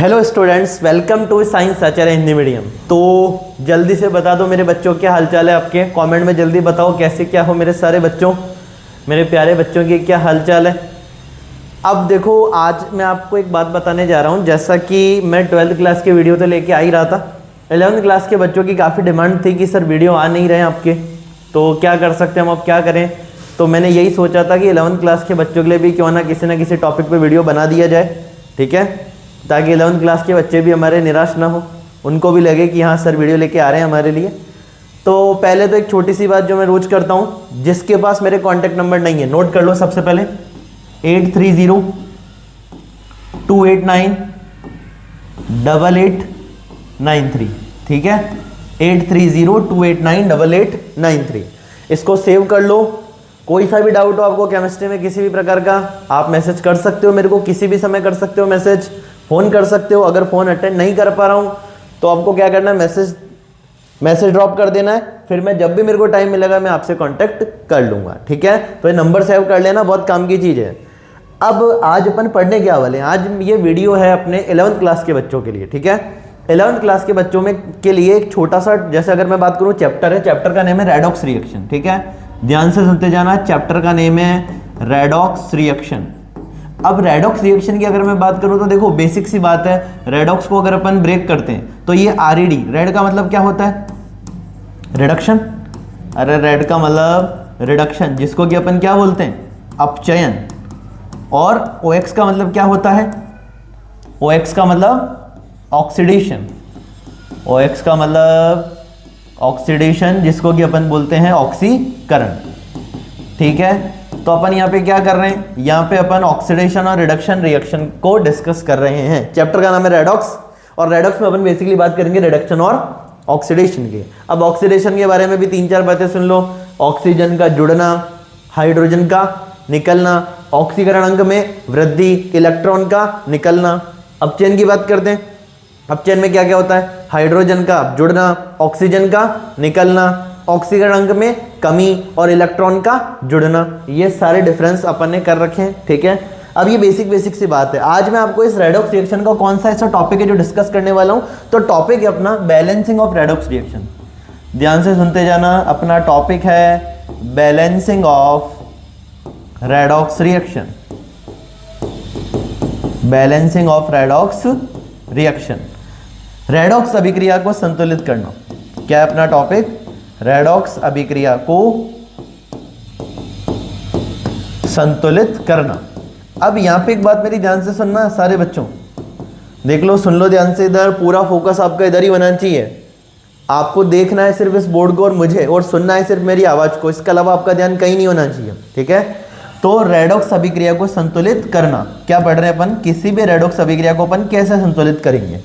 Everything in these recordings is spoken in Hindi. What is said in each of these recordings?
Hello students, welcome to science Acharya Hindi medium. तो जल्दी से बता दो मेरे बच्चों क्या हालचाल है आपके, कमेंट में जल्दी बताओ कैसे क्या हो मेरे सारे बच्चों, मेरे प्यारे बच्चों की क्या हालचाल है। अब देखो, आज मैं आपको एक बात बताने जा रहा हूँ। जैसा कि मैं 12th क्लास के वीडियो तो लेके आ ही रहा था, 11th क्लास के बच्चों की काफ़ी डिमांड थी कि सर वीडियो आ नहीं रहे हैं आपके, तो क्या कर सकते हैं हम, अब क्या करें। तो मैंने यही सोचा था कि 11th क्लास के बच्चों के लिए भी क्यों ना किसी टॉपिक पे वीडियो बना दिया जाए, ठीक है, ताकि 11th क्लास के बच्चे भी हमारे निराश ना हो, उनको भी लगे कि हाँ सर वीडियो लेके आ रहे हैं हमारे लिए। तो पहले तो एक छोटी सी बात जो मैं रोज करता हूँ, जिसके पास मेरे कॉन्टैक्ट नंबर नहीं है नोट कर लो। सबसे पहले 8302898893, ठीक है, 8302898893, इसको सेव कर लो। कोई सा भी डाउट हो आपको केमिस्ट्री में किसी भी प्रकार का, आप मैसेज कर सकते हो मेरे को, किसी भी समय कर सकते हो मैसेज, फ़ोन कर सकते हो। अगर फ़ोन अटेंड नहीं कर पा रहा हूँ तो आपको क्या करना है, मैसेज ड्रॉप कर देना है, फिर मैं जब भी मेरे को टाइम मिलेगा मैं आपसे कांटेक्ट कर लूँगा, ठीक है। तो ये नंबर सेव कर लेना, बहुत काम की चीज़ है। अब आज अपन पढ़ने क्या वाले हैं, आज ये वीडियो है अपने 11th क्लास के बच्चों के लिए, ठीक है। 11th क्लास के बच्चों में के लिए एक छोटा सा, जैसे अगर मैं बात करूँ, चैप्टर है, चैप्टर का नेम है रेडॉक्स रिएक्शन, ठीक है, ध्यान से सुनते जाना। चैप्टर का नेम है रेडॉक्स रिएक्शन। अब रेडॉक्स रिएक्शन की अगर मैं बात करूं तो देखो बेसिक सी बात है, रेडॉक्स को अगर अपन ब्रेक करते हैं तो ये RED, रेड का मतलब क्या होता है, रिडक्शन। अरे रेड का मतलब रिडक्शन, जिसको कि अपन क्या बोलते हैं, अपचयन। और OX का मतलब क्या होता है, OX का मतलब ऑक्सीडेशन, OX का मतलब ऑक्सीडेशन, जिसको कि अपन बोलते हैं ऑक्सीकरण, ठीक है। तो अपन यहाँ पे क्या कर रहे हैं, यहाँ पे अपन ऑक्सीडेशन और रिडक्शन रिएक्शन को डिस्कस कर रहे हैं। चैप्टर का नाम है रेडॉक्स, और रेडॉक्स में अपन बेसिकली बात करेंगे रिडक्शन और ऑक्सीडेशन की। अब ऑक्सीडेशन के बारे में भी 3-4 बातें सुन लो। ऑक्सीजन का जुड़ना, हाइड्रोजन का निकलना, ऑक्सीकरण अंग में वृद्धि, इलेक्ट्रॉन का निकलना। अब चेन की बात करते हैं। अब चेन में क्या क्या होता है, हाइड्रोजन का जुड़ना, ऑक्सीजन का निकलना, ऑक्सीकरण अंग में कमी और इलेक्ट्रॉन का जुड़ना। ये सारे डिफरेंस अपन ने कर रखे हैं, ठीक है। अब ये बेसिक सी बात है। आज मैं आपको इस रेडॉक्स रिएक्शन का कौन सा ऐसा टॉपिक है जो डिस्कस करने वाला हूं, तो टॉपिक है अपना बैलेंसिंग ऑफ रेडॉक्स रिएक्शन। ध्यान से सुनते जाना, अपना टॉपिक है balancing of redox reaction, balancing of redox reaction, redox अभिक्रिया को संतुलित करना। क्या है अपना टॉपिक, रेडॉक्स अभिक्रिया को संतुलित करना। अब यहां पे एक बात मेरी ध्यान से सुनना सारे बच्चों, देख लो, सुन लो ध्यान से, इधर पूरा फोकस आपका इधर ही होना चाहिए। आपको देखना है सिर्फ इस बोर्ड को और मुझे, और सुनना है सिर्फ मेरी आवाज को, इसके अलावा आपका ध्यान कहीं नहीं होना चाहिए, ठीक है। तो रेडॉक्स अभिक्रिया को संतुलित करना, क्या पढ़ रहे हैं अपन, किसी भी रेडॉक्स अभिक्रिया को अपन कैसे संतुलित करेंगे,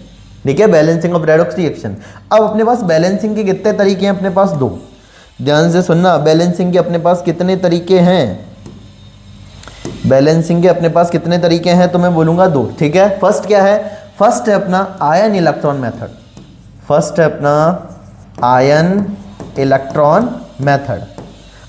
ठीक है, बैलेंसिंग ऑफ रेडॉक्स रिएक्शन। अब अपने पास बैलेंसिंग के कितने तरीके हैं, अपने पास 2। ध्यान से सुनना, बैलेंसिंग के अपने पास कितने तरीके हैं, बैलेंसिंग के अपने पास कितने तरीके हैं, तो मैं बोलूंगा 2, ठीक है। फर्स्ट क्या है, फर्स्ट है अपना आयन इलेक्ट्रॉन मेथड, फर्स्ट है अपना आयन इलेक्ट्रॉन मेथड।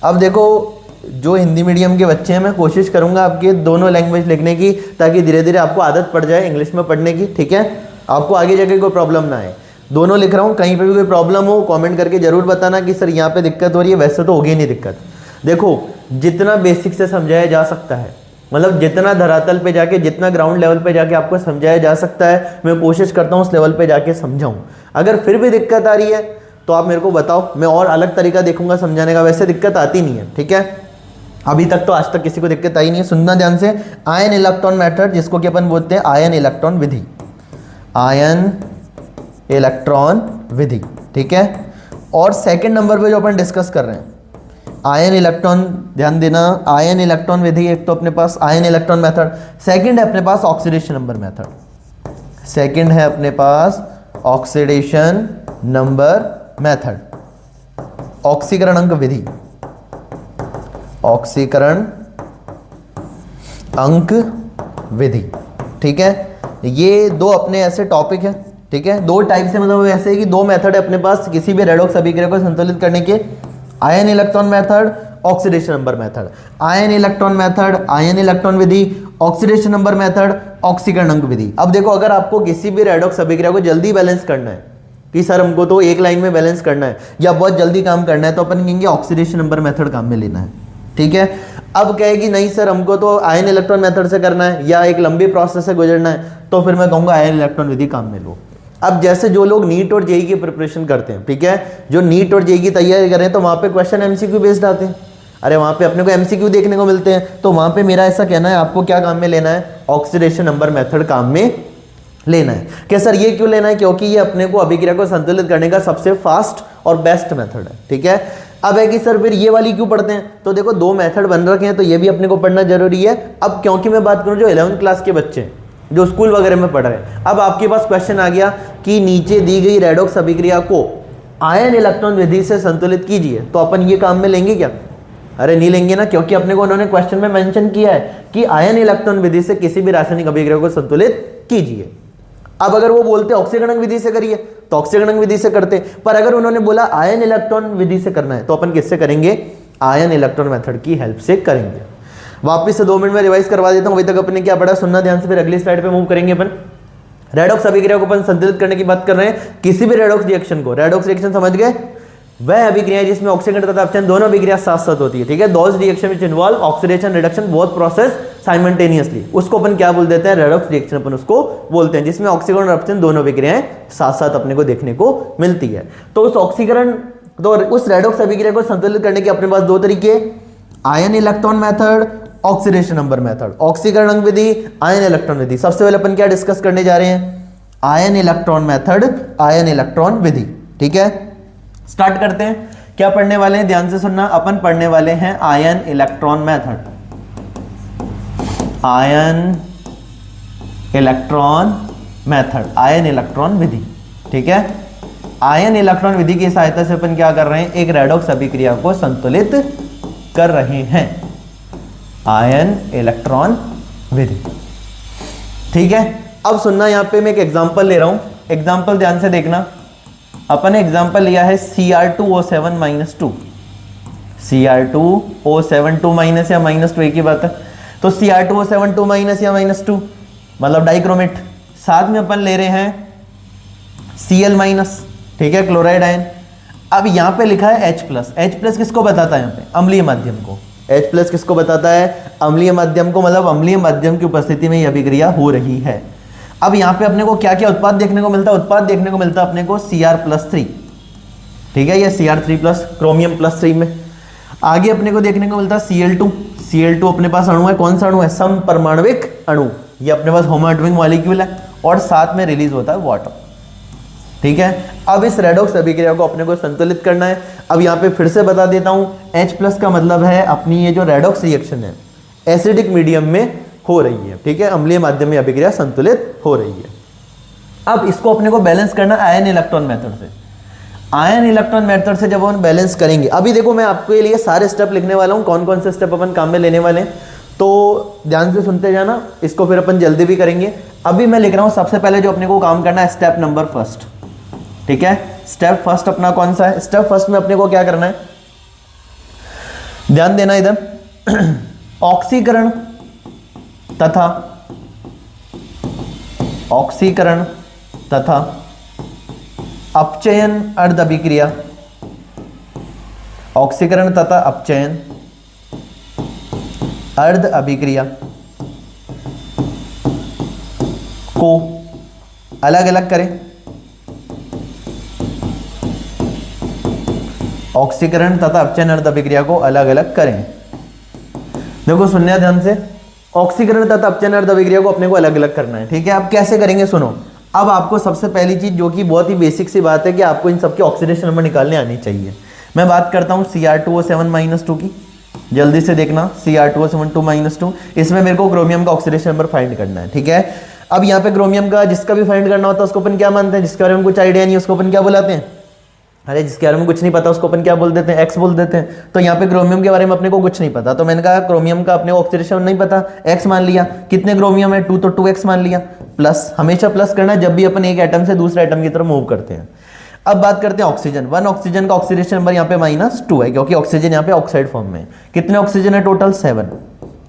अब देखो, जो हिंदी मीडियम के बच्चे हैं, मैं कोशिश करूंगा आपके दोनों लैंग्वेज लिखने की, ताकि धीरे धीरे आपको आदत पड़ जाए इंग्लिश में पढ़ने की, ठीक है, आपको आगे जाके कोई प्रॉब्लम ना आए। दोनों लिख रहा हूँ, कहीं पे भी कोई प्रॉब्लम हो कमेंट करके जरूर बताना कि सर यहाँ पे दिक्कत हो रही है, वैसे तो होगी नहीं दिक्कत। देखो, जितना बेसिक से समझाया जा सकता है, मतलब जितना धरातल पे जाके, जितना ग्राउंड लेवल पे जाके आपको समझाया जा सकता है, मैं कोशिश करता हूँ उस लेवल पे जाके समझाऊँ। अगर फिर भी दिक्कत आ रही है तो आप मेरे को बताओ, मैं और अलग तरीका देखूंगा समझाने का, वैसे दिक्कत आती नहीं है, ठीक है। अभी तक तो आज तक किसी को दिक्कत आई नहीं है। सुनना ध्यान से, आयन इलेक्ट्रॉन मेथड, जिसको कि अपन बोलते हैं आयन इलेक्ट्रॉन विधि, आयन इलेक्ट्रॉन विधि, ठीक है। और सेकंड नंबर पे जो अपन डिस्कस कर रहे हैं, आयन इलेक्ट्रॉन, ध्यान देना, आयन इलेक्ट्रॉन विधि, एक तो अपने पास आयन इलेक्ट्रॉन मेथड, सेकंड है अपने पास ऑक्सीडेशन नंबर मेथड, सेकंड है अपने पास ऑक्सीडेशन नंबर मेथड, ऑक्सीकरण अंग विधि, ऑक्सीकरण अंक विधि, ठीक है। ये 2 अपने ऐसे टॉपिक है, ठीक है, 2 टाइप से, मतलब ऐसे है कि 2 मेथड है अपने पास किसी भी रेडॉक्स अभिक्रिया को संतुलित करने के, ion electron method, oxidation number method. Ion electron method, ion electron विधि, ऑक्सीडेशन नंबर मेथड, ऑक्सीकरण अंक विधि। अब देखो अगर आपको किसी भी रेडॉक्स अभिक्रिया को जल्दी बैलेंस करना है कि सर हमको तो एक लाइन में बैलेंस करना है या बहुत जल्दी काम करना है, तो अपन कहेंगे ऑक्सीडेशन नंबर मेथड काम में लेना है, ठीक है। अब कहेगी नहीं सर हमको तो आयन इलेक्ट्रॉन मेथड से करना है या एक लंबी प्रोसेस से गुजरना है, तो फिर मैं कहूंगा आयन इलेक्ट्रॉन विधि काम में लो। अब जैसे जो लोग नीट और जेईई की प्रिपरेशन करते हैं, ठीक है, जो नीट और जेईई की तैयारी कर रहे हैं, तो वहां पे क्वेश्चन एमसीक्यू बेस्ड आते हैं। अरे वहां पे अपने को एमसीक्यू देखने को मिलते हैं, तो वहां पे मेरा ऐसा कहना है आपको क्या काम में लेना है, ऑक्सीडेशन नंबर मेथड काम में लेना है। क्या सर ये क्यों लेना है, क्योंकि ये अपने को अभिक्रिया को संतुलित करने का सबसे फास्ट और बेस्ट मेथड है, ठीक है। अब है कि सर फिर ये वाली क्यों पढ़ते हैं, तो देखो दो मेथड बन रखे हैं तो ये भी अपने को पढ़ना जरूरी है। अब क्योंकि मैं बात करूं जो 11वीं क्लास के बच्चे हैं जो स्कूल वगैरह में पढ़ रहे हैं, अब आपके पास क्वेश्चन आ गया कि नीचे दी गई रेडॉक्स अभिक्रिया को आयन इलेक्ट्रॉन विधि से संतुलित कीजिए, तो अपन ये काम में लेंगे क्या? अरे नहीं लेंगे ना, क्योंकि अपने को उन्होंने क्वेश्चन में मेंशन किया है कि आयन इलेक्ट्रॉन विधि से किसी भी रासायनिक अभिक्रिया को संतुलित कीजिए। अब अगर वो बोलते ऑक्सीकरण विधि से करिए तो ऑक्सीकरण विधि से करते, पर अगर उन्होंने बोला आयन इलेक्ट्रॉन विधि से करना है तो अपन किससे करेंगे, आयन इलेक्ट्रॉन मेथड की हेल्प से करेंगे। वापिस से 2 मिनट में रिवाइज करवा देता हूं, अभी तक अपने क्या पढ़ा सुनना ध्यान से, फिर अगली स्लाइड पे मूव करेंगे। अपन रेडॉक्स अभिक्रिया को अपन संतुलित करने की बात कर रहे हैं, किसी भी रेडॉक्स रिएक्शन को, रेडॉक्स रिएक्शन समझ गए, वह अभिक्रिया जिसमें ऑक्सीकरण तथा अपचयन दोनों अभिक्रिया साथ साथ होती है, ठीक है। Those reaction which involve oxidation reduction both process simultaneously, उसको अपन क्या बोल देते हैं, रेडॉक्स रिएक्शन अपन उसको बोलते हैं, जिसमें ऑक्सीकरण और अपचयन दोनों अभिक्रियाएं साथ साथ अपने को देखने को मिलती है। तो उस ऑक्सीकरण तो उस रेडॉक्स अभिक्रिया को संतुलित करने के अपने पास दो तरीके, ion electron method, oxidation number method. ऑक्सीकरण अंक विधि, आयन इलेक्ट्रॉन विधि। सबसे पहले अपन क्या डिस्कस करने जा रहे हैं, ion electron method, ion electron विधि, ठीक है। स्टार्ट करते हैं, क्या पढ़ने वाले हैं, ध्यान से सुनना। अपन पढ़ने वाले हैं ion electron method, ion electron method, ion electron विधि, ठीक है। आयन इलेक्ट्रॉन विधि की सहायता से अपन क्या कर रहे हैं, एक रेडॉक्स अभिक्रिया को संतुलित कर रहे हैं, आयन इलेक्ट्रॉन विधि, ठीक है। अब सुनना, यहां पे मैं एक एग्जांपल ले रहा हूं, एग्जांपल ध्यान से देखना। अपन ने एग्जांपल लिया है Cr2O7-2, Cr2O7 2 माइनस या -2 एक ही बात है। तो Cr2O7 2 माइनस या -2 मतलब डाइक्रोमेट। साथ में अपन ले रहे हैं Cl-, ठीक है, क्लोराइड आयन। अब यहां पे लिखा है H+, H+ किसको बताता है, यहां पे अम्लीय माध्यम को। H+ किसको बताता है, अम्लीय माध्यम को, मतलब अम्लीय माध्यम की उपस्थिति में यह अभिक्रिया हो रही है। अब यहाँ पे अपने को क्या क्या उत्पाद देखने को मिलता है, उत्पाद देखने को मिलता है अपने को Cr+3, ठीक है, ये Cr3+ क्रोमियम +3 में। आगे अपने को देखने को मिलता है Cl2, Cl2 अपने पास अणु है, कौन सा अणु है, समपरमाणविक अणु, ये अपने पास होमोएटॉमिक मॉलिक्यूल है, और साथ में रिलीज होता है वाटर, ठीक है। अब इस रेडॉक्स अभिक्रिया को अपने को संतुलित करना है। अब यहाँ पे फिर से बता देता हूँ, H+ का मतलब है अपनी ये जो रेडॉक्स रिएक्शन है एसिडिक मीडियम में हो रही है, ठीक है, अम्लीय माध्यम में अभिक्रिया संतुलित हो रही है। अब इसको अपने को बैलेंस करना आयन इलेक्ट्रॉन मेथड से। आयन इलेक्ट्रॉन मेथड से जब हम बैलेंस करेंगे, अभी देखो मैं आपके लिए सारे स्टेप लिखने वाला हूं, कौन कौन से स्टेप अपन काम में लेने वाले हैं, तो ध्यान से सुनते जाना, इसको फिर अपन जल्दी भी करेंगे। अभी मैं लिख रहा हूं, सबसे पहले जो अपने को काम करना है स्टेप नंबर फर्स्ट, ठीक है। स्टेप फर्स्ट अपना कौन सा है, स्टेप फर्स्ट में अपने को क्या करना है, ध्यान देना इधर, ऑक्सीकरण तथा अपचयन अर्ध अभिक्रिया, ऑक्सीकरण तथा अपचयन अर्ध अभिक्रिया को अलग अलग करें। ऑक्सीकरण तथा अपचयन अर्ध अभिक्रिया को अलग अलग करें। देखो सुनना ध्यान से, ऑक्सीकरण तथा अपचयन अर्ध अभिक्रिया को अपने को अलग अलग करना है, ठीक है। अब कैसे करेंगे सुनो। अब आपको सबसे पहली चीज जो कि बहुत ही बेसिक सी बात है कि आपको इन सबके ऑक्सीडेशन नंबर निकालने आनी चाहिए। मैं बात करता हूं Cr2O7-2 की, जल्दी से देखना, Cr2O7 2-2, इसमें मेरे को क्रोमियम का ऑक्सीडेशन नंबर फाइंड करना है, ठीक है। अब यहाँ पे क्रोमियम का जिसका भी फाइंड करना होता है उसको अपन क्या मानते हैं, जिसके बारे में कुछ आइडिया नहीं उसको अपन क्या बुलाते हैं, अरे जिसके बारे में कुछ नहीं पता उसको अपन क्या बोल देते हैं, एक्स बोल देते हैं। तो यहाँ पे क्रोमियम के बारे में अपने को कुछ नहीं पता, तो मैंने कहा क्रोमियम का अपने को ऑक्सीडेशन नहीं पता, एक्स मान लिया। कितने क्रोमियम है, 2, तो 2x मान लिया। प्लस, हमेशा प्लस करना जब भी अपन एक एटम से दूसरे एटम की तरफ मूव करते हैं। अब बात करते हैं ऑक्सीजन। 1 ऑक्सीजन का ऑक्सीडेशन नंबर यहाँ पे -2 है, क्योंकि ऑक्सीजन यहाँ पे ऑक्साइड फॉर्म में। कितने ऑक्सीजन है टोटल, 7,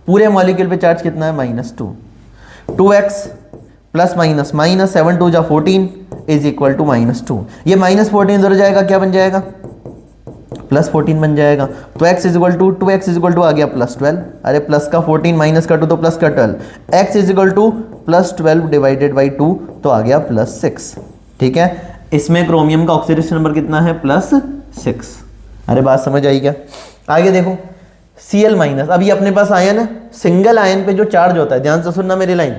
पूरे मॉलिक्यूल पे चार्ज कितना है -2, 2x प्लस माइनस माइनस 7 2 जा 14 इज इक्वल टू -2। ये -14 इधर जाएगा, क्या बन जाएगा +14 बन जाएगा। तो x is equal to 2x is equal to आ गया +12। अरे प्लस का 14 माइनस का 2 तो प्लस का 12, x is equal to +12 divided by 2 तो आ गया +6। ठीक है, इसमें क्रोमियम का ऑक्सीडेशन नंबर कितना है +6। अरे बात समझ आई क्या? आगे देखो Cl-, अब ये अपने पास आयन है, सिंगल आयन पे जो चार्ज होता है, ध्यान से सुनना मेरी लाइन,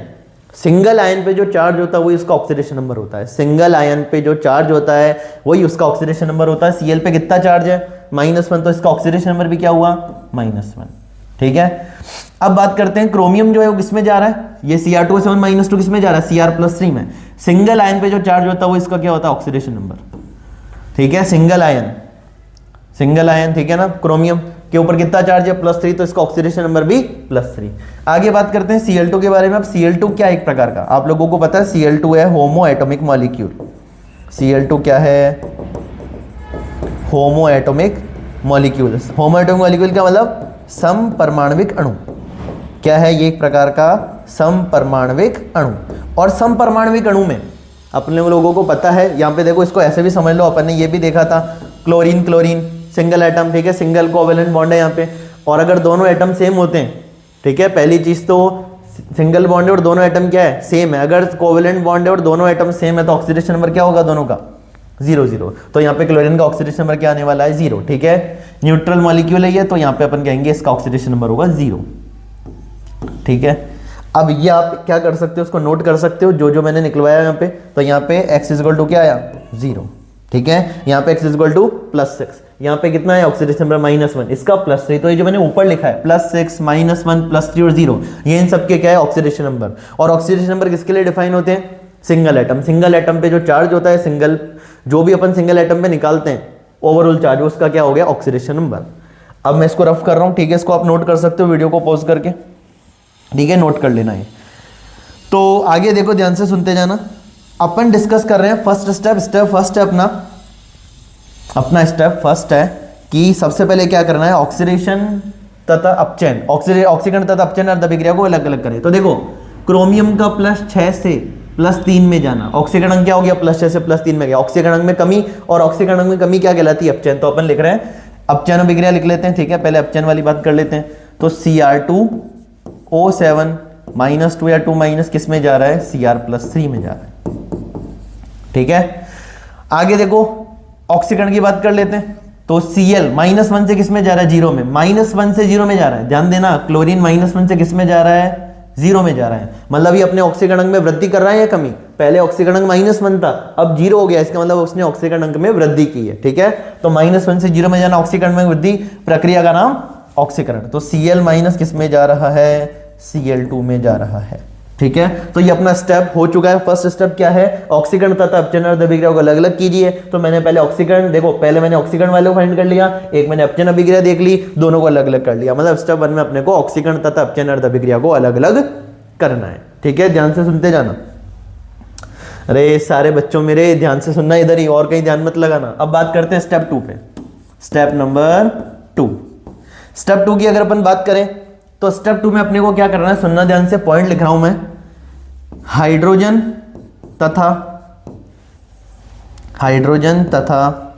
सिंगल आयन पे जो चार्ज होता है वही उसका ऑक्सीडेशन नंबर होता है। सिंगल आयन पे जो चार्ज होता है वही उसका ऑक्सीडेशन नंबर होता है। Cl पे कितना चार्ज है -1, तो इसका ऑक्सीडेशन नंबर भी क्या हुआ -1। ठीक है, अब बात करते हैं क्रोमियम जो है वो किसमें जा रहा है, ये Cr2 2 किसमें जा रहा है Cr+3 में। सिंगल आयन पे जो चार्ज होता है वो इसका क्या होता है ऑक्सीडेशन नंबर। ठीक है, सिंगल आयन, ठीक है ना, क्रोमियम के ऊपर कितना चार्ज है +3, तो इसका ऑक्सीडेशन नंबर भी +3। आगे बात करते हैं Cl2 के बारे में। अब Cl2 क्या एक प्रकार का, आप लोगों को पता है Cl2 है होमो एटॉमिक मॉलिक्यूल। Cl2 क्या है, होमो एटॉमिक मॉलिक्यूल। होमो एटॉमिक मॉलिक्यूल का मतलब समपरमाणविक अणु। क्या है ये, एक प्रकार का समपरमाणविक अणु। और समपरमाणविक अणु में अपने लोगों को पता है, यहाँ पे देखो इसको ऐसे भी समझ लो, अपन ने ये भी देखा था क्लोरीन सिंगल एटम। ठीक है, सिंगल कोवेलेंट बॉन्ड है यहाँ पे, और अगर दोनों एटम सेम होते हैं, ठीक है, पहली चीज तो सिंगल बॉन्ड है और दोनों एटम क्या है सेम है। अगर कोवेलेंट बॉन्ड है और दोनों एटम सेम है तो ऑक्सीडेशन नंबर क्या होगा दोनों का 0 0। तो यहाँ पे क्लोरीन का ऑक्सीडेशन नंबर क्या आने वाला है 0। ठीक है, न्यूट्रल मॉलिक्यूल है ये, तो यहाँ पे अपन कहेंगे इसका ऑक्सीडेशन नंबर होगा 0। ठीक है, अब ये आप क्या कर सकते हो, उसको नोट कर सकते हो जो मैंने निकलवाया यहाँ पे। तो यहाँ पे x इज इक्वल टू क्या आया 0। ठीक है, यहाँ पे x इज इक्वल टू +6, यहाँ पे कितना है ऑक्सीडेशन नंबर -1, इसका +3। तो ये जो मैंने ऊपर लिखा है +6 -1 +3 और 0, ये इन सबके क्या है ऑक्सीडेशन नंबर। और ऑक्सीडेशन नंबर किसके लिए डिफाइन होते हैं, सिंगल एटम पे जो चार्ज होता है, जो भी अपन सिंगल एटम पे निकालते हैं ओवरऑल चार्ज, उसका क्या हो गया ऑक्सीडेशन नंबर। अब मैं इसको रफ कर रहा हूँ, ठीक है, इसको आप नोट कर सकते हो वीडियो को पॉज करके। ठीक है, नोट कर लेना है। तो आगे देखो, ध्यान से सुनते जाना। अपन डिस्कस कर रहे हैं फर्स्ट स्टेप फर्स्ट है अपना स्टेप फर्स्ट है कि सबसे पहले क्या करना है, ऑक्सीडेशन तथा अपचयन, ऑक्सीकरण तथा अपचयन अर्ध अभिक्रिया को अलग अलग करें। तो देखो क्रोमियम का +6 से +3 में जाना, ऑक्सीकरण क्या हो गया +6 से +3 में गया, ऑक्सीकरण में कमी, और ऑक्सीकरण में कमी क्या कहलाती है अपचयन। तो अपन लिख रहे हैं अपचयन अभिक्रिया लिख लेते हैं। ठीक है, पहले अपचयन वाली बात कर लेते हैं। तो Cr2O7 -2 या 2- किस में जा रहा है Cr+3 में जा रहा है। ठीक है, आगे देखो ऑक्सीकरण की बात कर लेते हैं। तो Cl -1 से किस में जा रहा है 0 में, -1 से 0 में जा रहा है। ध्यान देना, क्लोरीन -1 से किस में जा रहा है 0 में जा रहा है। मतलब ये अपने ऑक्सीकरण में वृद्धि कर रहा है या कमी, पहले ऑक्सीकरण -1 था अब 0 हो गया, इसका मतलब उसने ऑक्सीकरण में वृद्धि की है। ठीक है, तो -1 से 0 में जाना ऑक्सीकरण में वृद्धि, प्रक्रिया का नाम ऑक्सीकरण। तो Cl- किस में जा रहा है Cl2 में जा रहा है। ठीक है, तो ये अपना स्टेप हो चुका है। फर्स्ट स्टेप क्या है, ऑक्सीकरण तथा अपचयन अर्ध अभिक्रिया को अलग अलग कीजिए। तो मैंने पहले ऑक्सीकरण, देखो पहले मैंने ऑक्सीकरण वाले को फाइंड कर लिया, एक मैंने अपचयन अभिक्रिया देख ली, दोनों को अलग अलग कर लिया। मतलब स्टेप 1 में अपने को ऑक्सीकरण तथा अपचयन अर्ध अभिक्रिया को अलग अलग करना है। ठीक है, ध्यान से सुनते जाना। अरे सारे बच्चों मेरे ध्यान से सुनना, इधर ही, और कहीं ध्यान मत लगाना। अब बात करते हैं स्टेप 2 पे, स्टेप नंबर 2। स्टेप 2 की अगर अपन बात करें तो स्टेप 2 में अपने को क्या करना है, सुनना ध्यान से, पॉइंट लिख रहा हूं मैं। हाइड्रोजन तथा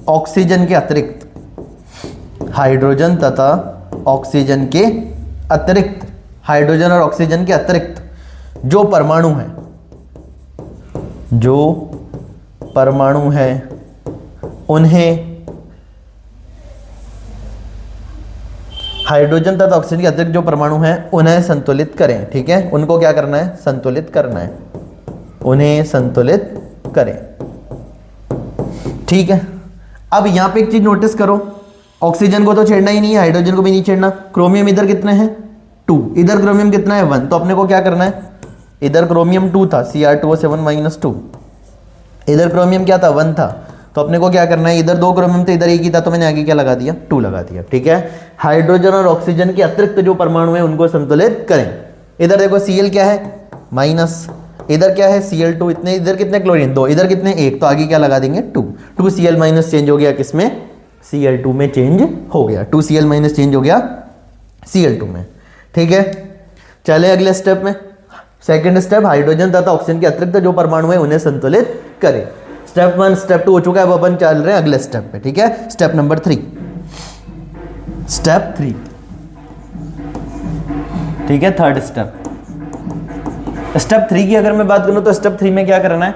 ऑक्सीजन के अतिरिक्त, हाइड्रोजन तथा ऑक्सीजन के अतिरिक्त, हाइड्रोजन और ऑक्सीजन के अतिरिक्त जो परमाणु है उन्हें, हाइड्रोजन तथा ऑक्सीजन के अतिरिक्त जो परमाणु हैं उन्हें संतुलित करें। ठीक है, उनको क्या करना है, संतुलित करना है, उन्हें संतुलित करें। ठीक है, अब यहां पे एक चीज नोटिस करो, ऑक्सीजन को तो छेड़ना ही नहीं है, हाइड्रोजन को भी नहीं छेड़ना। क्रोमियम इधर कितने हैं 2, इधर क्रोमियम कितना है 1, तो अपने को क्या करना है, इधर क्रोमियम 2 था Cr2O7 -2, इधर क्रोमियम क्या था 1 था, तो अपने को क्या करना है, इधर 2 क्रोमियम तो इधर एक ही था, तो मैंने आगे क्या लगा दिया 2 लगा दिया। ठीक है, हाइड्रोजन और ऑक्सीजन के अतिरिक्त जो परमाणु है उनको संतुलित करें। इधर देखो Cl क्या है माइनस, इधर क्या है Cl2 इतने, इधर कितने क्लोरीन 2, इधर कितने 1, तो आगे क्या लगा देंगे 2 Cl- चेंज हो गया किसमें Cl2 में चेंज हो गया, 2 Cl- चेंज हो गया Cl2 में। ठीक है, चले अगले स्टेप में। सेकंड स्टेप, हाइड्रोजन तथा ऑक्सीजन के अतिरिक्त जो परमाणु है उन्हें संतुलित करें। स्टेप 1 स्टेप 2 हो चुका है, अब अपन चल रहे हैं अगले स्टेप पे। ठीक है, स्टेप नंबर 3, स्टेप 3, ठीक है, थर्ड स्टेप। स्टेप 3 की अगर मैं बात करूं तो स्टेप 3 में क्या करना है,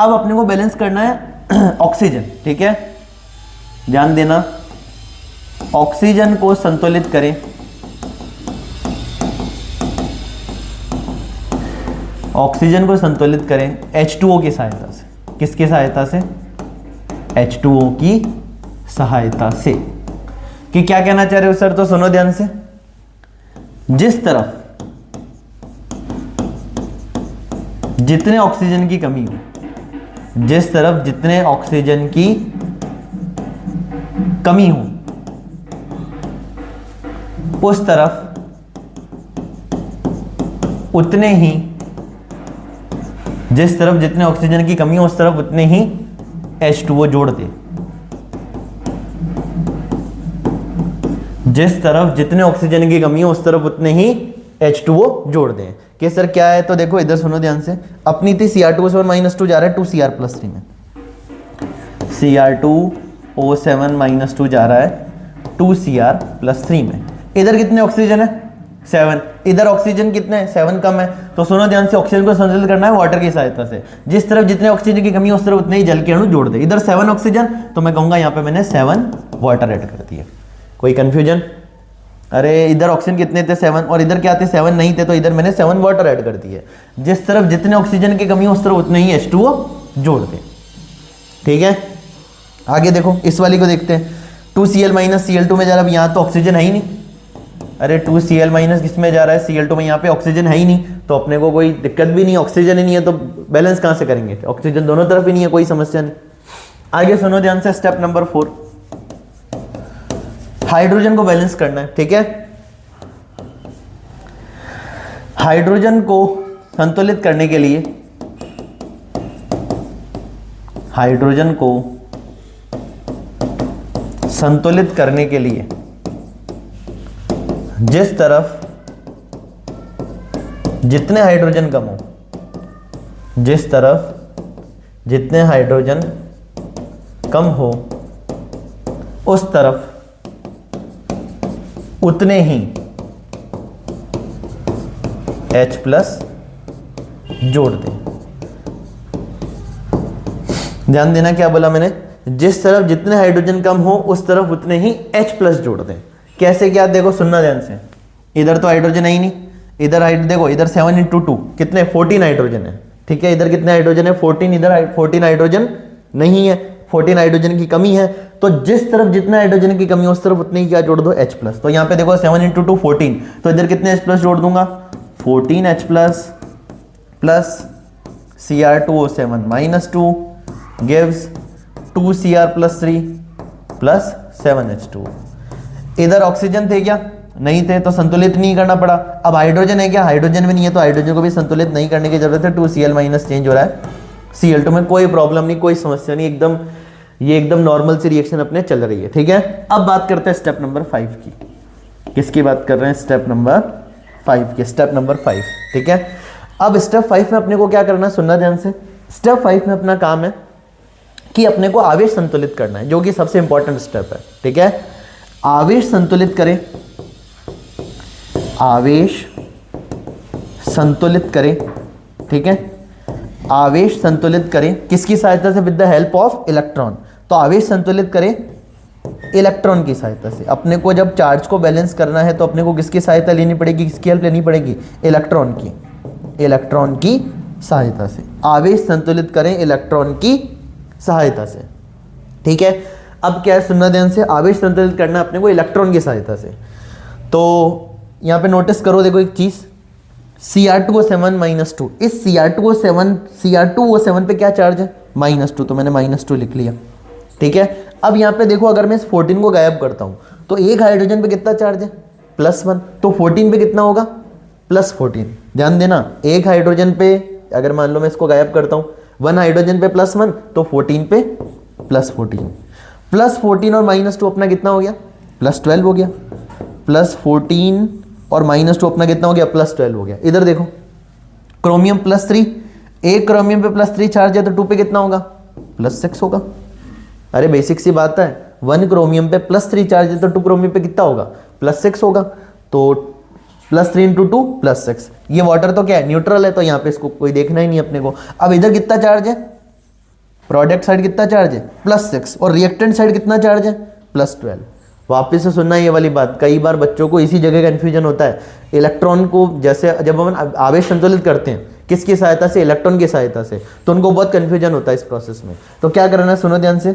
अब अपने को बैलेंस करना है ऑक्सीजन। ठीक है, ध्यान देना, ऑक्सीजन को संतुलित करें, ऑक्सीजन को संतुलित करें H2O की सहायता से। किसकी सहायता से? H2O की सहायता से। कि क्या कहना चाह रहे हो सर? तो सुनो ध्यान से, जिस तरफ जितने ऑक्सीजन की कमी हो, जिस तरफ जितने ऑक्सीजन की कमी हो, उस तरफ उतने ही, जिस तरफ जितने ऑक्सीजन की कमी हो उस तरफ उतने ही H2O जोड़ दे। जिस तरफ जितने ऑक्सीजन की कमी हो उस तरफ उतने ही H2O जोड़ दें। कि सर क्या है? तो देखो इधर सुनो ध्यान से, अपनी थी Cr2O7 - 2 जा रहा है 2Cr+3 में, Cr2O7 - 2 जा रहा है 2Cr+3 में। इधर कितने ऑक्सीजन है? 7। इधर ऑक्सीजन कितने हैं? 7 कम है। तो सुनो ध्यान से, ऑक्सीजन को संतुलित करना है वाटर की सहायता से। जिस तरफ जितने ऑक्सीजन की कमी है उस तरफ उतने ही जल के अणु जोड़ दे। इधर 7 ऑक्सीजन, तो मैं कहूंगा यहाँ पे मैंने 7 वाटर ऐड कर दिया। कोई कंफ्यूजन? अरे इधर ऑक्सीजन कितने थे? 7, और इधर क्या थे? 7 नहीं थे, तो इधर मैंने 7 वाटर ऐड कर दिए। जिस तरफ जितने ऑक्सीजन की कमी है उस तरफ उतने ही H2O जोड़ दे। ठीक है, आगे देखो, इस वाली को देखते हैं। 2Cl - Cl2 में जा रहा है, यहाँ तो ऑक्सीजन है ही नहीं। अरे 2Cl- किस में जा रहा है? Cl2 में। यहाँ पे ऑक्सीजन है ही नहीं, तो अपने को कोई दिक्कत भी नहीं, ऑक्सीजन ही नहीं है तो बैलेंस कहाँ से करेंगे? ऑक्सीजन दोनों तरफ ही नहीं है, कोई समस्या नहीं। आगे सुनो ध्यान से, स्टेप नंबर 4, हाइड्रोजन को बैलेंस करना है। ठीक है, हाइड्रोजन को संतुलित करने के लिए, हाइड्रोजन को संतुलित करने के लिए जिस तरफ जितने हाइड्रोजन कम हो, जिस तरफ जितने हाइड्रोजन कम हो उस तरफ उतने ही H+ जोड़ दें। ध्यान देना, क्या बोला मैंने? जिस तरफ जितने हाइड्रोजन कम हो उस तरफ उतने ही H+ जोड़ दें। कैसे क्या? देखो सुनना ध्यान से, इधर तो हाइड्रोजन है ही नहीं, इधर देखो, इधर 7 × 2 कितने? 14 हाइड्रोजन है। ठीक है, इधर कितने हाइड्रोजन है? 14। इधर 14 हाइड्रोजन नहीं है, 14 हाइड्रोजन की कमी है। तो जिस तरफ जितने हाइड्रोजन की कमी है उस तरफ उतने ही क्या जोड़ दो? H+। तो यहाँ पे देखो 7 × 2 14, तो इधर कितने H+ जोड़ दूंगा? 14 H+ plus Cr2O7 - 2 gives 2Cr+3 plus 7H2। इधर ऑक्सीजन थे क्या? नहीं थे, तो संतुलित नहीं करना पड़ा। अब हाइड्रोजन है क्या? हाइड्रोजन भी नहीं है, तो हाइड्रोजन को भी संतुलित नहीं करने की जरूरत है। 2Cl- चेंज हो रहा है Cl2 में, कोई प्रॉब्लम नहीं, कोई समस्या नहीं, एकदम ये एकदम नॉर्मल सी रिएक्शन अपने चल रही है। ठीक है, अब बात करते हैं स्टेप नंबर 5 की। किसकी बात कर रहे हैं? स्टेप नंबर 5 की। स्टेप नंबर 5, ठीक है। अब स्टेप 5 में अपने को क्या करना है? सुनना ध्यान से। स्टेप 5 में अपना काम है कि अपने को आवेश संतुलित करना है, जो कि सबसे इंपॉर्टेंट स्टेप है। ठीक है, आवेश संतुलित करें, आवेश संतुलित करें। ठीक है, आवेश संतुलित करें किसकी सहायता से? With the help of electron. तो आवेश संतुलित करें इलेक्ट्रॉन की सहायता से। अपने को जब चार्ज को बैलेंस करना है तो अपने को किसकी सहायता लेनी पड़ेगी? किसकी हेल्प लेनी पड़ेगी? इलेक्ट्रॉन की, इलेक्ट्रॉन की सहायता से। आवेश संतुलित करें इलेक्ट्रॉन की सहायता से। ठीक है, अब क्या है? सुनना ध्यान से, आवेश संतुलित करना अपने को इलेक्ट्रॉन की सहायता से। तो यहां पे नोटिस करो, देखो एक चीज, Cr2O7 - 2, इस Cr2O7 पे क्या चार्ज है? -2, तो मैंने -2 लिख लिया। ठीक है, अब यहां पे देखो, अगर मैं इस 14 को गायब करता हूं तो एक हाइड्रोजन पे कितना चार्ज है? +1, तो 14 पे कितना होगा? +14। ध्यान देना, एक हाइड्रोजन पे अगर मान लो मैं इसको गायब करता हूं, 1 हाइड्रोजन पे +1, तो 14 पे +14, +14 और -2 अपना कितना हो गया? +12 हो गया। +14 और -2 अपना कितना हो गया, +12 हो गया। इधर देखो क्रोमियम +3, एक क्रोमियम पे +3 चार्ज है तो 2 पे कितना होगा, +6 होगा। अरे बेसिक सी बात है, 1 क्रोमियम पे +3 चार्ज है तो 2 क्रोमियम पे कितना होगा, +6 होगा। तो +3 × 2 +6। ये वाटर तो क्या है, न्यूट्रल है, तो यहाँ पे इसको कोई देखना ही नहीं अपने को। अब इधर कितना चार्ज है, प्रोडक्ट साइड कितना चार्ज है, +6, और रिएक्टेंट साइड कितना चार्ज है, +12। वापस से सुनना ये वाली बात, कई बार बच्चों को इसी जगह कंफ्यूजन होता है। इलेक्ट्रॉन को जैसे जब हम आवेश संतुलित करते हैं किसकी सहायता से, इलेक्ट्रॉन की सहायता से, तो उनको बहुत कंफ्यूजन होता है इस प्रोसेस में। तो क्या करना है, सुनो ध्यान से।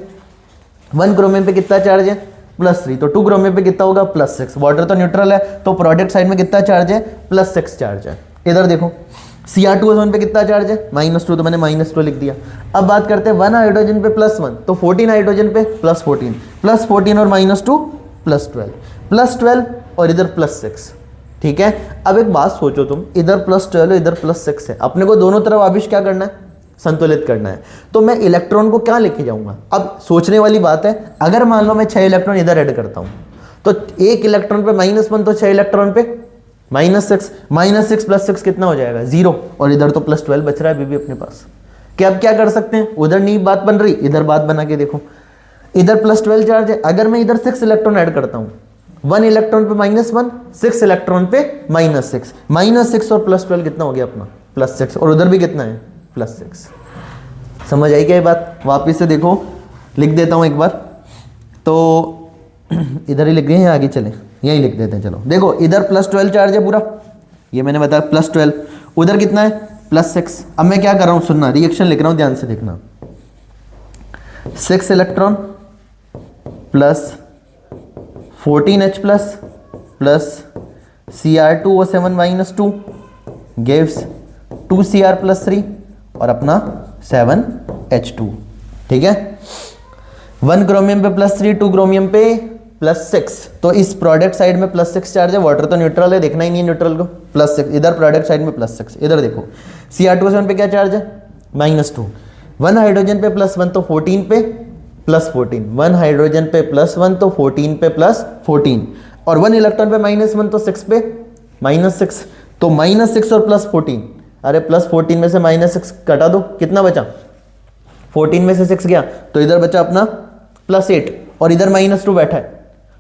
1 क्रोमियम पे कितना चार्ज है, +3, तो 2 क्रोमियम पे कितना होगा, +6। वाटर तो न्यूट्रल है, तो प्रोडक्ट साइड में कितना चार्ज है, +6 चार्ज है। इधर देखो Cr2S1 पे कितना चार्ज है, -2, तो मैंने -2 लिख दिया। अब बात करते हैं 1 हाइड्रोजन पे +1, तो 14 हाइड्रोजन पे +14, +14 और -2 +12, +12 और इधर +6। ठीक है, अब एक बात सोचो तुम, इधर +12 इधर +6 है, अपने को दोनों तरफ आवेश क्या करना है, संतुलित करना है। तो मैं इलेक्ट्रॉन को क्या लेके जाऊंगा, अब सोचने वाली बात है। अगर मान लो मैं 6 इलेक्ट्रॉन इधर ऐड करता हूं, तो 1 इलेक्ट्रॉन पे -1, तो 6 इलेक्ट्रॉन पे -6, -6 + 6 कितना हो जाएगा, 0, और इधर तो +12 बच रहा है अभी भी अपने पास। कि अब क्या कर सकते हैं, उधर नहीं बात बन रही, इधर बात बना के देखो। इधर +12 चार्ज है, अगर मैं इधर 6 इलेक्ट्रॉन ऐड करता हूं, 1 इलेक्ट्रॉन पे -1, 6 इलेक्ट्रॉन पे -6, -6 और +12 कितना हो गया अपना, +6, और उधर भी कितना है, +6। समझ आई क्या ये बात, वापिस से देखो, लिख देता हूं एक बार, तो इधर ही लिख गए हैं, आगे चले यही लिख देते हैं। चलो देखो, इधर +12 चार्ज है पूरा, ये मैंने बताया +12, उधर कितना है, +6। अब मैं क्या कर रहा हूं, सुनना, रिएक्शन लिख रहा हूं, ध्यान से देखना। 6 electron plus 14H plus Cr2O7 -2 gives 2Cr + 3 और अपना 7H2। ठीक है, 1 क्रोमियम पे +3, 2 क्रोमियम पे +6, तो इस प्रोडक्ट साइड में +6 चार्ज है, वाटर तो न्यूट्रल है, देखना ही नहीं है न्यूट्रल को, +6, इधर प्रोडक्ट साइड में +6। इधर देखो Cr2O7 पे क्या चार्ज है, -2, 1 हाइड्रोजन पे +1, तो 14 पे +14, 1 हाइड्रोजन पे +1, तो 14 पे +14, और 1 इलेक्ट्रॉन पे -1, तो 6 पे -6, तो -6 और +14, अरे +14 में से -6 कटा दो, कितना बचा, 14 में से 6 गया, तो इधर बचा अपना +8, और इधर -2 बैठा है,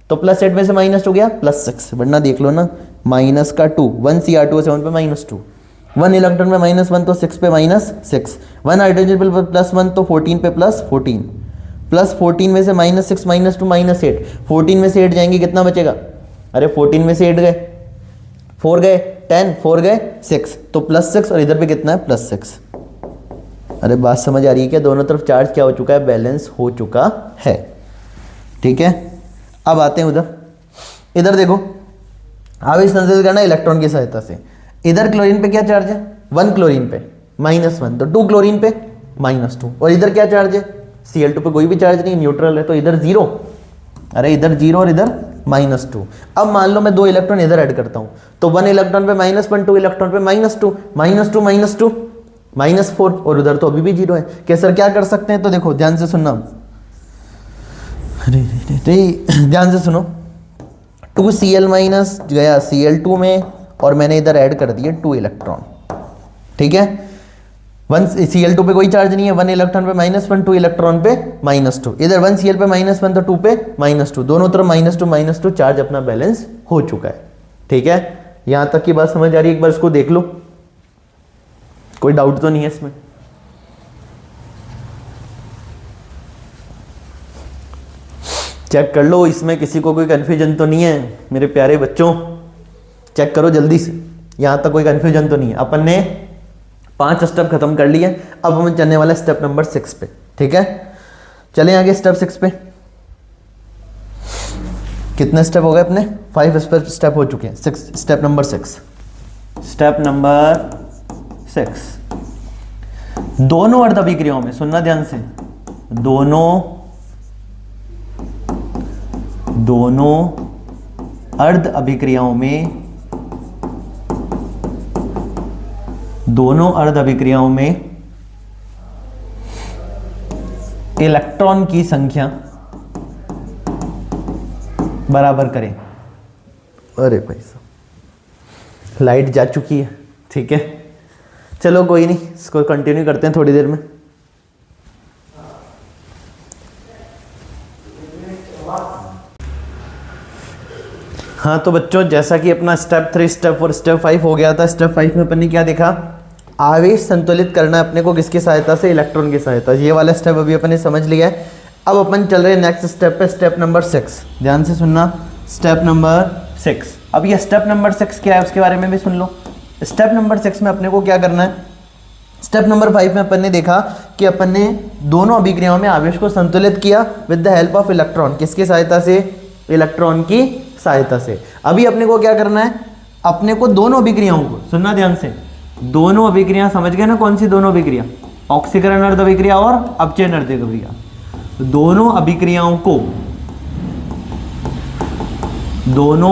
तो +8 में से -2 गया, +6, वरना देख लो ना, -2, 1 Cr2O7 पे -2, 1 इलेक्ट्रॉन पे -1, तो 6 पे -6, 1 हाइड्रोजन पे +1, तो 14 पे +14, +14 में से -6 -2 -8, 14 में से 8 जाएंगे, कितना बचेगा, अरे 14 में से 8 गए, 4 गए 10, 4 गए 6, तो +6, और इधर पे कितना है, +6। अरे बात समझ आ रही है क्या, दोनों तरफ चार्ज क्या हो चुका है, बैलेंस हो चुका है। ठीक है, अब आते हैं उधर, इधर देखो, आवेश संतुलित करना इलेक्ट्रॉन की सहायता से। इधर क्लोरीन पे क्या चार्ज है, 1 क्लोरीन पे -1, तो 2 क्लोरीन पे -2, और इधर क्या चार्ज है, Cl2 पे कोई भी चार्ज नहीं, न्यूट्रल है, तो इधर 0, अरे इधर 0 और इधर -2। अब मान लो मैं 2 इलेक्ट्रॉन इधर ऐड करता हूं, तो 1 इलेक्ट्रॉन पे -1, 2 इलेक्ट्रॉन पे -2, -2 -4, और उधर तो अभी भी 0 है। कैसे क्या कर सकते हैं, तो देखो ध्यान से सुनना, ध्यान से सुनो, 2Cl- गया Cl2 में, और मैंने इधर ऐड कर दिए 2 इलेक्ट्रॉन। ठीक है, 1 Cl2 पे कोई चार्ज नहीं है, 1 इलेक्ट्रॉन पे -1, 2 इलेक्ट्रॉन पे -2, इधर 1 Cl पे -1, तो 2 पे -2, दोनों तरफ -2 चार्ज अपना बैलेंस हो चुका है। ठीक है, यहां तक की बात समझ आ रही है, एक बार इसको देख लो, कोई डाउट तो नहीं है इसमें। चेक कर लो, इसमें किसी को कोई कंफ्यूजन तो नहीं है मेरे प्यारे बच्चों, चेक करो जल्दी से, यहां तक कोई कंफ्यूजन तो नहीं है। अपन ने 5 स्टेप खत्म कर लिए, अब हम चलने वाले स्टेप नंबर 6 पे। ठीक है, चलें आगे स्टेप 6 पे। कितने स्टेप हो गए अपने, 5 स्टेप हो चुके हैं, स्टेप नंबर 6। स्टेप नंबर 6, दोनों अर्ध अभिक्रियाओं में, सुनना ध्यान से, दोनों अर्ध अभिक्रियाओं में, दोनों अर्ध अभिक्रियाओं में इलेक्ट्रॉन की संख्या बराबर करें। अरे भाई साहब, लाइट जा चुकी है, ठीक है, चलो कोई नहीं, इसको कंटिन्यू करते हैं थोड़ी देर में। हाँ तो बच्चों, जैसा कि अपना स्टेप 3, स्टेप 4, स्टेप 5 हो गया था। स्टेप 5 में अपन ने क्या देखा, आवेश संतुलित करना है अपने को किसकी सहायता से, इलेक्ट्रॉन की सहायता से। ये वाला स्टेप अभी अपन ने समझ लिया है। अब अपन चल रहे हैं नेक्स्ट स्टेप पे, स्टेप नंबर 6। ध्यान से सुनना, स्टेप नंबर 6। अब ये स्टेप नंबर 6 क्या है उसके बारे में भी सुन लो। स्टेप नंबर 6 में अपने को क्या करना है, स्टेप नंबर 5 में अपन ने देखा कि अपन ने दोनों अभिक्रियाओं में आवेश को संतुलित किया with the help of electron. किसकी सहायता से, इलेक्ट्रॉन की सहायता से। अभी अपने को क्या करना है, अपने को दोनों अभिक्रियाओं को सुनना ध्यान से, दोनों अभिक्रिया समझ गए ना, कौन सी दोनों अभिक्रिया, ऑक्सीकरण अर्ध अभिक्रिया और अपचयन अर्ध अभिक्रिया। दोनों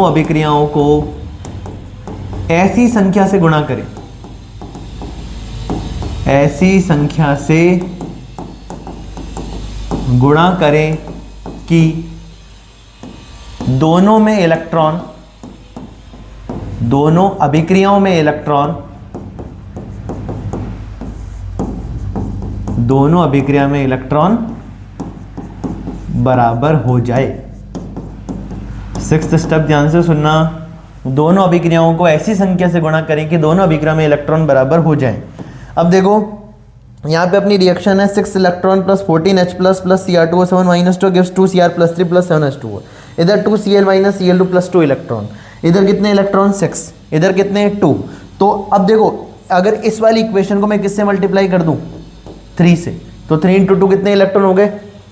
अभिक्रियाओं को ऐसी संख्या से गुणा करें, ऐसी संख्या से गुणा करें कि दोनों में इलेक्ट्रॉन, दोनों अभिक्रियाओं में इलेक्ट्रॉन, दोनों अभिक्रिया में इलेक्ट्रॉन बराबर हो जाए। 6th स्टेप ध्यान से सुनना, दोनों अभिक्रियाओं को ऐसी संख्या से गुणा करें कि दोनों अभिक्रिया में इलेक्ट्रॉन बराबर हो जाए। अब देखो यहां पे अपनी रिएक्शन है 6 electron plus 14H plus Cr2O7 minus 2 gives 2Cr plus 3 plus 7H2O। इधर 2Cl minus Cl2 plus 2 electron, इधर कितने इलेक्ट्रॉन 6, इधर कितने 2। तो अब देखो अगर इस वाली इक्वेशन को मैं किससे मल्टीप्लाई कर दूं, 3 से, तो 3 × 2 कितने इलेक्ट्रॉन हो गए,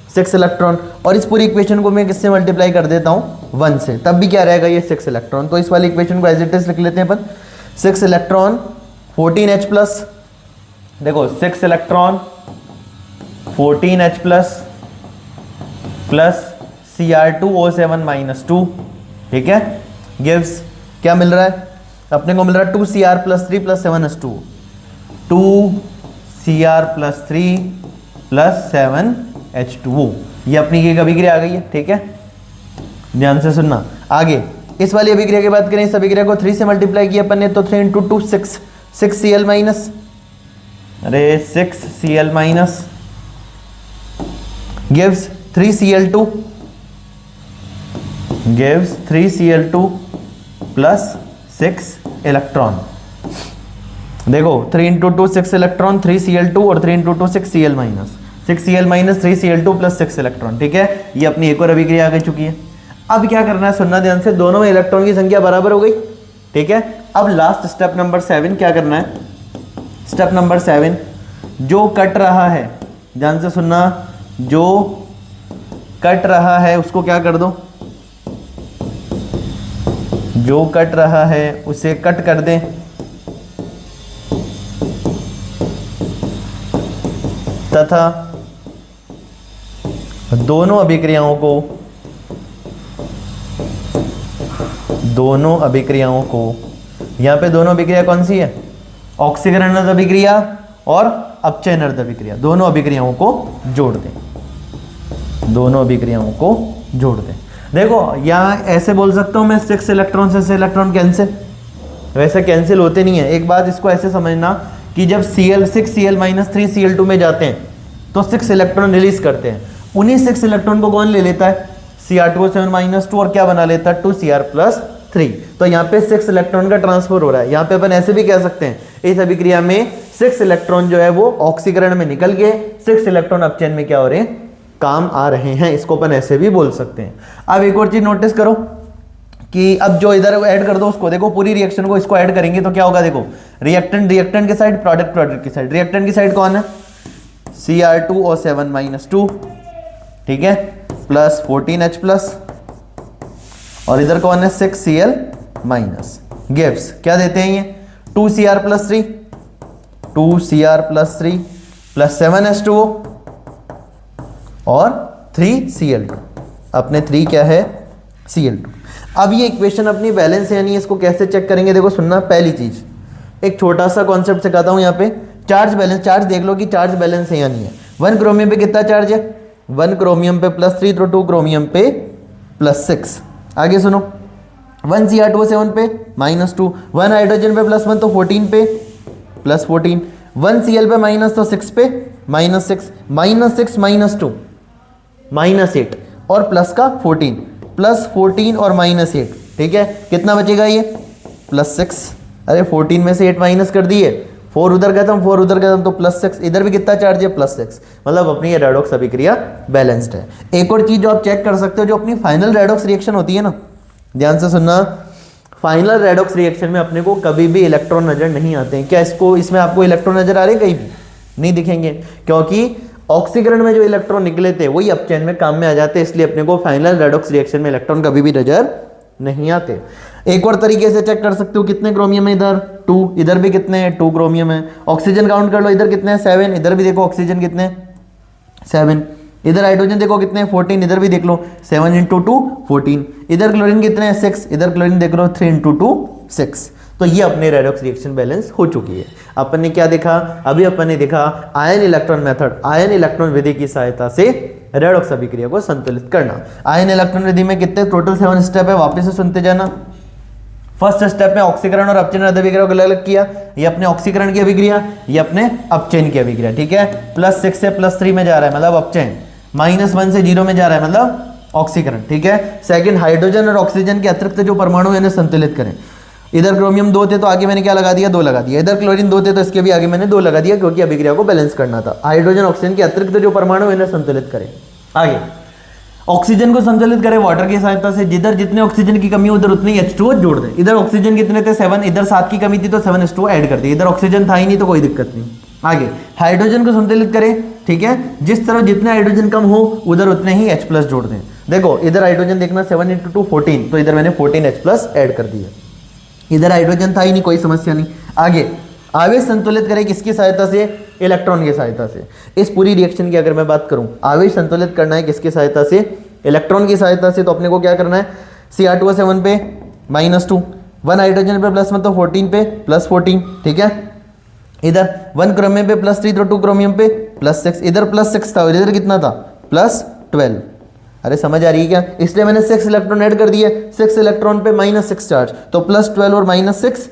6 इलेक्ट्रॉन। और इस पूरी इक्वेशन को मैं किससे मल्टीप्लाई कर देता हूं, 1 से, तब भी क्या रहेगा, ये 6 इलेक्ट्रॉन। तो इस वाली इक्वेशन को एज इट इज लिख लेते हैं अपन, 6 इलेक्ट्रॉन 14H प्लस, देखो 6 electron 14H plus Cr2O7 minus 2, ठीक है, गिव्स क्या मिल रहा है अपने को, मिल रहा है 2Cr plus 3 plus 7H2, 2Cr plus 3 plus 7H2O। ये अपनी ये अभिक्रिया आ गई है, ठीक है, ध्यान से सुनना। आगे इस वाली अभिक्रिया की बात करें, इस अभिक्रिया को 3 से मल्टीप्लाई किया अपन ने, तो 3 × 2 6, 6Cl माइनस, अरे 6Cl minus gives 3Cl2, gives 3Cl2 plus 6 electron. देखो 3 × 2 6 इलेक्ट्रॉन, 3Cl2 और 3 × 2 6Cl minus, 6Cl minus 3Cl2 plus 6 electron, ठीक है। ये अपनी एक और अभिक्रिया आ चुकी है। अब क्या करना है, सुनना ध्यान से, दोनों में इलेक्ट्रॉन की संख्या बराबर हो गई, ठीक है। अब लास्ट स्टेप नंबर 7 क्या करना है, स्टेप नंबर 7, जो कट रहा है, ध्यान से सुनना, जो कट रहा है उसको क्या कर दो, जो कट रहा है उसे कट कर दें, तथा दोनों अभिक्रियाओं को यहां पे दोनों अभिक्रिया कौन सी है, ऑक्सीकरण अर्ध अभिक्रिया और अपचयन अर्ध अभिक्रिया, दोनों अभिक्रियाओं को जोड़ दें, दोनों अभिक्रियाओं को जोड़ दें। देखो यहाँ ऐसे बोल सकता हूँ मैं, 6 इलेक्ट्रॉन से 6 इलेक्ट्रॉन कैंसिल, वैसे कैंसिल होते नहीं है। एक बात इसको ऐसे समझना कि जब Cl6Cl माइनस 3Cl2 में जाते हैं तो 6 इलेक्ट्रॉन रिलीज करते हैं, उन्हीं 6 इलेक्ट्रॉन को कौन ले लेता है, Cr2O7 माइनस 2, और क्या बना लेता है, 2Cr प्लस 3। तो यहाँ पे 6 इलेक्ट्रॉन का ट्रांसफर हो रहा है। यहाँ पे अपन ऐसे भी कह सकते हैं, इस अभिक्रिया में 6 इलेक्ट्रॉन जो है वो ऑक्सीकरण में निकल के 6 इलेक्ट्रॉन अपचयन में क्या हो रहे हैं, काम आ रहे हैं। इसको अपन ऐसे भी बोल सकते हैं। अब एक और चीज नोटिस करो कि अब जो इधर ऐड कर दो उसको, देखो पूरी रिएक्शन को इसको ऐड करेंगे तो क्या होगा, देखो रिएक्टेंट की साइड, प्रोडक्ट की साइड। रिएक्टेंट की साइड कौन है, Cr2O7 माइनस 2, ठीक है, प्लस 14H प्लस, और इधर कौन है 6Cl माइनस, गिव्स क्या देते हैं ये 2Cr plus 3, 2Cr plus 3 plus 7H2O और 3Cl2, अपने 3 क्या है Cl2। अब ये इक्वेशन अपनी बैलेंस है, यानी इसको कैसे चेक करेंगे, देखो सुनना, पहली चीज एक छोटा सा कॉन्सेप्ट सिखाता हूं यहाँ पे, चार्ज बैलेंस। चार्ज देख लो कि चार्ज बैलेंस है या नहीं है। 1 क्रोमियम पे कितना चार्ज है, 1 क्रोमियम पे +3, तो 2 क्रोमियम पे +6। आगे सुनो, 1 Cr2O7 पे -2, 1 हाइड्रोजन पे +1 तो 14 पे +14, 1 Cl पे माइनस तो 6 पे -6, -6 -2 -8 और प्लस का 14, +14 और -8, ठीक है। कितना बचेगा ये +6। अरे 14 में से 8 माइनस कर दिए, 4 उधर खत्म, 4 उधर खत्म, तो +6, इधर भी कितना चार्ज है +6, मतलब अपनी ये रेडॉक्स अभिक्रिया बैलेंस्ड है। एक और चीज जो आप चेक कर सकते हो, जो अपनी फाइनल रेडॉक्स रिएक्शन होती है ना, ध्यान से सुनना, फाइनल रेडॉक्स रिएक्शन में अपने को कभी भी इलेक्ट्रॉन नजर नहीं आते हैं। क्या इसमें आपको इलेक्ट्रॉन नजर आ रहे हैं? कहीं भी नहीं दिखेंगे, क्योंकि ऑक्सीकरण में जो इलेक्ट्रॉन निकले थे वही अपचयन में काम में आ जाते हैं, इसलिए अपने को फाइनल रेडॉक्स रिएक्शन में इलेक्ट्रॉन कभी भी नजर नहीं आते। एक और तरीके से चेक कर सकते हो, कितने क्रोमियम है इधर 2, इधर भी कितने हैं 2 क्रोमियम है। ऑक्सीजन काउंट कर लो, इधर कितने हैं 7, इधर भी देखो ऑक्सीजन कितने हैं 7, इधर हाइड्रोजन देखो कितने हैं 14, इधर भी देख लो 7 × 2 14, इधर क्लोरीन कितने हैं 6, इधर क्लोरीन देख लो 3 × 2 6। तो ये अपने रेडॉक्स रिएक्शन बैलेंस हो चुकी है। अपन ने क्या देखा? अभी अपन ने देखा ion electron method, ion electron विधि की सहायता से रेडॉक्स अभिक्रिया को संतुलित करना। आयन इलेक्ट्रॉन विधि में कितने टोटल 7 स्टेप है, वापस से सुनते जाना। फर्स्ट स्टेप में ऑक्सीकरण और अपचयन अभिक्रिया को अलग किया, ये अपने ऑक्सीकरण की अभिक्रिया, ये अपने अपचयन की अभिक्रिया, ठीक है। +6 से +3 में जा रहा है मतलब अपचयन, -1 से 0 में जा रहा है मतलब ऑक्सीकरण, ठीक है। सेकंड, हाइड्रोजन और ऑक्सीजन के अतिरिक्त जो परमाणु है इन्हें संतुलित करें। इधर क्रोमियम 2 थे तो आगे मैंने क्या लगा दिया 2 लगा दिया, इधर क्लोरीन 2 थे तो इसके भी आगे मैंने 2 लगा दिया, क्योंकि अभिक्रिया को बैलेंस करना था। हाइड्रोजन ऑक्सीजन के अतिरिक्त जो परमाणु इन्हें संतुलित करें। आगे ऑक्सीजन को संतुलित करें वाटर की सहायता से, जिधर जितने ऑक्सीजन की कमी उधर उतने H2O जोड़ दें। इधर ऑक्सीजन कितने थे 7, इधर 7 की कमी थी तो 7 H2O ऐड कर दिए, इधर ऑक्सीजन था ही नहीं तो कोई दिक्कत नहीं। आगे हाइड्रोजन को संतुलित करें, ठीक है, जिस तरह जितने हाइड्रोजन कम हो उधर उतने ही H+ जोड़ दें। देखो इधर हाइड्रोजन देखना 7 × 2 14, तो इधर मैंने 14 H+ ऐड कर दिया, इधर हाइड्रोजन था ही नहीं, कोई समस्या नहीं। आगे आवेश संतुलित करें किसकी सहायता से? इलेक्ट्रॉन की सहायता से। इस पूरी रिएक्शन की अगर मैं बात करूं, आवेश संतुलित करना है किसकी सहायता से? इलेक्ट्रॉन की सहायता से। तो अपने को क्या करना है? Cr2O7 पे -2, 1 हाइड्रोजन पे +1 तो 14 पे +14, ठीक है। इधर 1 क्रोमियम पे +3 तो 2 क्रोमियम पे +6, इधर +6 था, इधर कितना था +12। अरे समझ आ रही है क्या? इसलिए मैंने 6 इलेक्ट्रॉन ऐड कर दिए, 6 इलेक्ट्रॉन पे -6 चार्ज, तो +12 और -6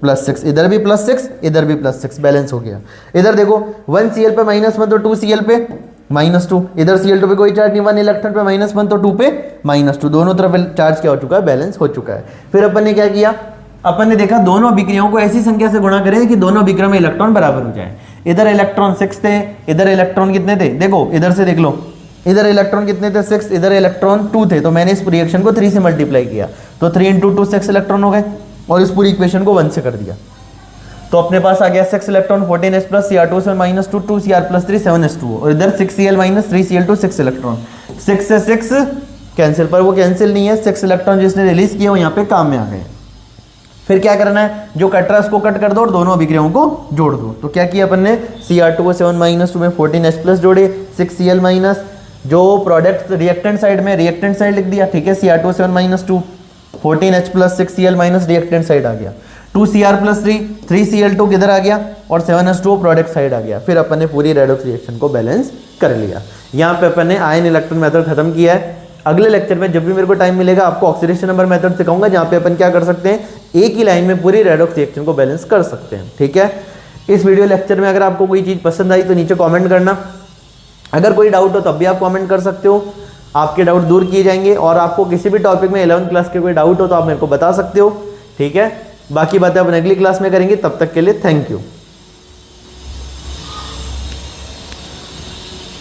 +6, इधर भी +6 इधर भी +6, बैलेंस हो गया। इधर देखो 1 Cl पे -1 तो 2 Cl पे -2, इधर Cl2 पे कोई चार्ज नहीं, 1 इलेक्ट्रॉन पे -1 तो 2 पे -2, दोनों तरफ चार्ज क्या हो चुका है? बैलेंस हो चुका है। फिर अपन ने क्या किया? अपन ने देखा दोनों अभिक्रियाओं को ऐसी संख्या से गुणा करें कि दोनों अभिक्रिया में इलेक्ट्रॉन बराबर हो जाए। इधर इलेक्ट्रॉन 6 थे, इधर इलेक्ट्रॉन कितने थे? देखो इधर से देख लो, इधर इलेक्ट्रॉन कितने थे 6, इधर इलेक्ट्रॉन 2 थे, तो मैंने इस रिएक्शन को 3 से मल्टीप्लाई किया, तो 3 × 2 6 इलेक्ट्रॉन हो गए, और इस पूरी इक्वेशन को 1 से कर दिया, तो अपने पास आ गया 6 electron 14 H+, Cr2O7 -2 2 Cr+3 7 H2O, और इधर 6 Cl - 3 Cl2 6 इलेक्ट्रॉन, 6 से 6 कैंसिल, पर वो कैंसिल नहीं है, 6 इलेक्ट्रॉन जिसने रिलीज किया वो यहाँ पे काम में आ गए। फिर क्या करना है? जो कट रहा है उसको कट कर दो और दोनों अभिक्रियाओं को जोड़ दो। तो क्या किया अपन ने? Cr2O7 -2 में 14 H+ जोड़े, 6 Cl- जो प्रोडक्ट रिएक्टेंट साइड में, रिएक्टेंट साइड लिख दिया, ठीक है। Cr2O7 -2 14 H+ 6 Cl- reactant side आ गया, 2 Cr+3 3 Cl2 किधर आ गया, और 7 H2O प्रोडक्ट साइड आ गया। फिर अपन ने पूरी रेडॉक्स रिएक्शन को बैलेंस कर लिया। यहाँ पे अपन ने आयन इलेक्ट्रॉन मेथड खत्म किया है। अगले लेक्चर में जब भी मेरे को टाइम मिलेगा आपको ऑक्सीडेशन नंबर मेथड सिखाऊंगा, जहाँ पे अपन क्या कर सकते हैं, एक ही लाइन में पूरी रेडॉक्स रिएक्शन को बैलेंस कर सकते हैं, ठीक है। इस वीडियो लेक्चर में अगर आपको कोई चीज़ पसंद आई तो नीचे कॉमेंट करना, अगर कोई डाउट हो तब भी आप कमेंट कर सकते हो, आपके डाउट दूर किए जाएंगे। और आपको किसी भी टॉपिक में 11th क्लास के कोई डाउट हो तो आप मेरे को बता सकते हो, ठीक है। बाकी बातें अपन अगली क्लास में करेंगे, तब तक के लिए थैंक यू।